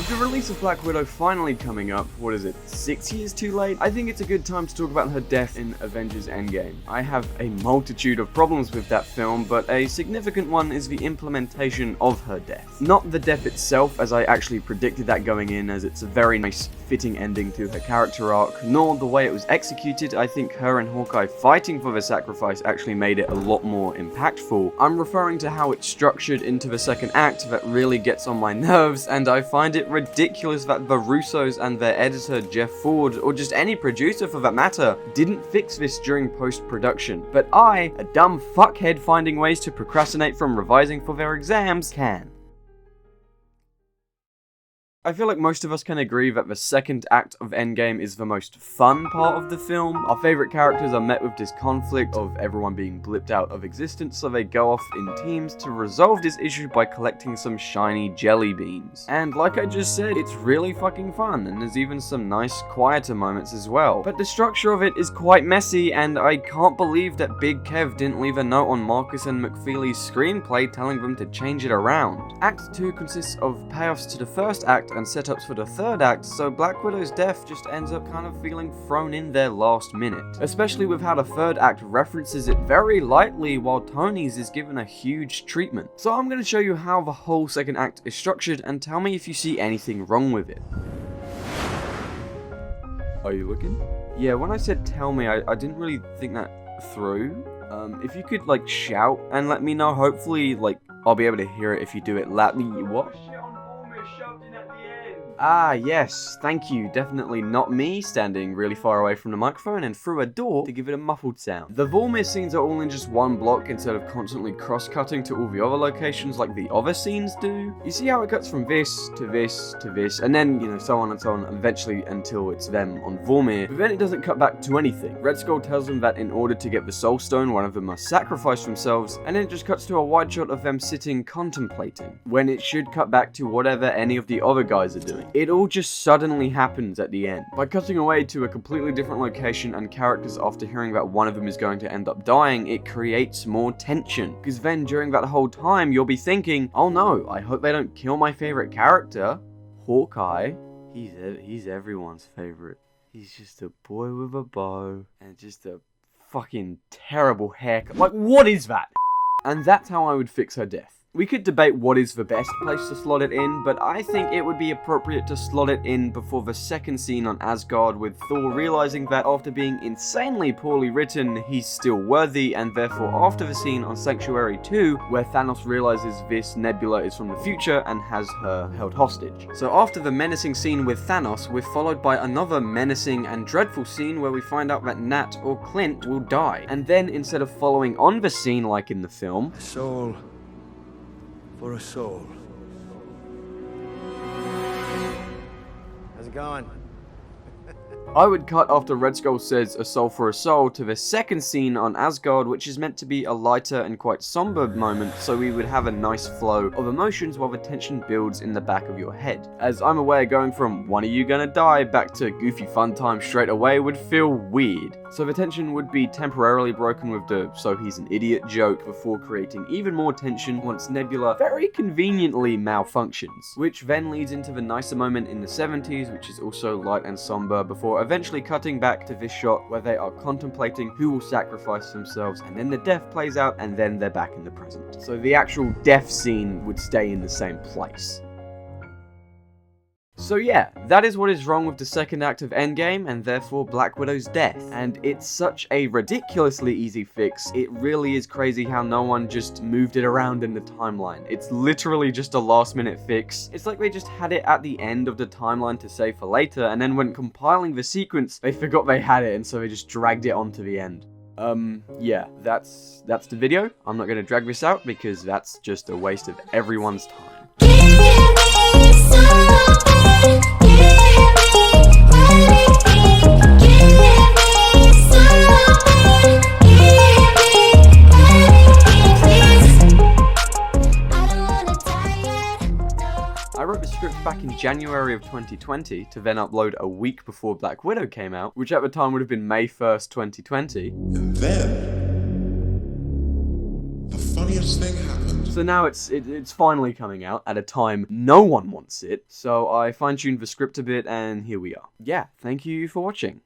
With the release of Black Widow finally coming up, 6 years too late? I think it's a good time to talk about her death in Avengers Endgame. I have a multitude of problems with that film, but a significant one is the implementation of her death. Not the death itself, as I actually predicted that going in, as it's a very nice, fitting ending to her character arc, nor the way it was executed. I think her and Hawkeye fighting for the sacrifice actually made it a lot more impactful. I'm referring to how it's structured into the second act that really gets on my nerves, and I find it ridiculous that the Russos and their editor Jeff Ford, or just any producer for that matter, didn't fix this during post-production. But I, a dumb fuckhead finding ways to procrastinate from revising for their exams, can. I feel like most of us can agree that the second act of Endgame is the most fun part of the film. Our favourite characters are met with this conflict of everyone being blipped out of existence, so they go off in teams to resolve this issue by collecting some shiny jelly beans. And like I just said, it's really fucking fun, and there's even some nice quieter moments as well. But the structure of it is quite messy, and I can't believe that Big Kev didn't leave a note on Marcus and McFeely's screenplay telling them to change it around. Act 2 consists of payoffs to the first act and setups for the third act, so Black Widow's death just ends up kind of feeling thrown in there last minute. Especially with how the third act references it very lightly while Tony's is given a huge treatment. So I'm going to show you how the whole second act is structured and tell me if you see anything wrong with it. Are you looking? Yeah, when I said tell me, I didn't really think that through. If you could like shout and let me know, hopefully I'll be able to hear it if you do it. What? Ah, yes, thank you. Definitely not me standing really far away from the microphone and through a door to give it a muffled sound. The Vormir scenes are all in just one block instead of constantly cross-cutting to all the other locations like the other scenes do. You see how it cuts from this to this to this, and then, so on and so on, eventually until it's them on Vormir, but then it doesn't cut back to anything. Red Skull tells them that in order to get the Soul Stone, one of them must sacrifice themselves, and then it just cuts to a wide shot of them sitting contemplating, when it should cut back to whatever any of the other guys are doing. It all just suddenly happens at the end. By cutting away to a completely different location and characters after hearing that one of them is going to end up dying, it creates more tension. Because then during that whole time, you'll be thinking, oh no, I hope they don't kill my favorite character, Hawkeye. He's everyone's favorite. He's just a boy with a bow and just a fucking terrible haircut. Like, what is that? And that's how I would fix her death. We could debate what is the best place to slot it in, but I think it would be appropriate to slot it in before the second scene on Asgard, with Thor realizing that after being insanely poorly written, he's still worthy, and therefore after the scene on Sanctuary 2, where Thanos realizes this Nebula is from the future and has her held hostage. So after the menacing scene with Thanos, we're followed by another menacing and dreadful scene where we find out that Nat or Clint will die. And then instead of following on the scene like in the film, soul for a soul. How's it going? I would cut after Red Skull says a soul for a soul to the second scene on Asgard, which is meant to be a lighter and quite somber moment, so we would have a nice flow of emotions while the tension builds in the back of your head. As I'm aware, going from one of you gonna die back to goofy fun time straight away would feel weird. So the tension would be temporarily broken with the so he's an idiot joke before creating even more tension once Nebula very conveniently malfunctions, which then leads into the nicer moment in the 70s, which is also light and somber, before eventually cutting back to this shot where they are contemplating who will sacrifice themselves, and then the death plays out and then they're back in the present. So the actual death scene would stay in the same place. So yeah, that is what is wrong with the second act of Endgame, and therefore Black Widow's death. And it's such a ridiculously easy fix, it really is crazy how no one just moved it around in the timeline. It's literally just a last minute fix. It's like they just had it at the end of the timeline to save for later, and then when compiling the sequence, they forgot they had it, and so they just dragged it on to the end. Yeah, that's the video. I'm not gonna drag this out because that's just a waste of everyone's time. I wrote the script back in January of 2020 to then upload a week before Black Widow came out, which at the time would have been May 1st, 2020. And then, the funniest thing happened. So now it's finally coming out at a time no one wants it. So I fine-tuned the script a bit, and here we are. Yeah, thank you for watching.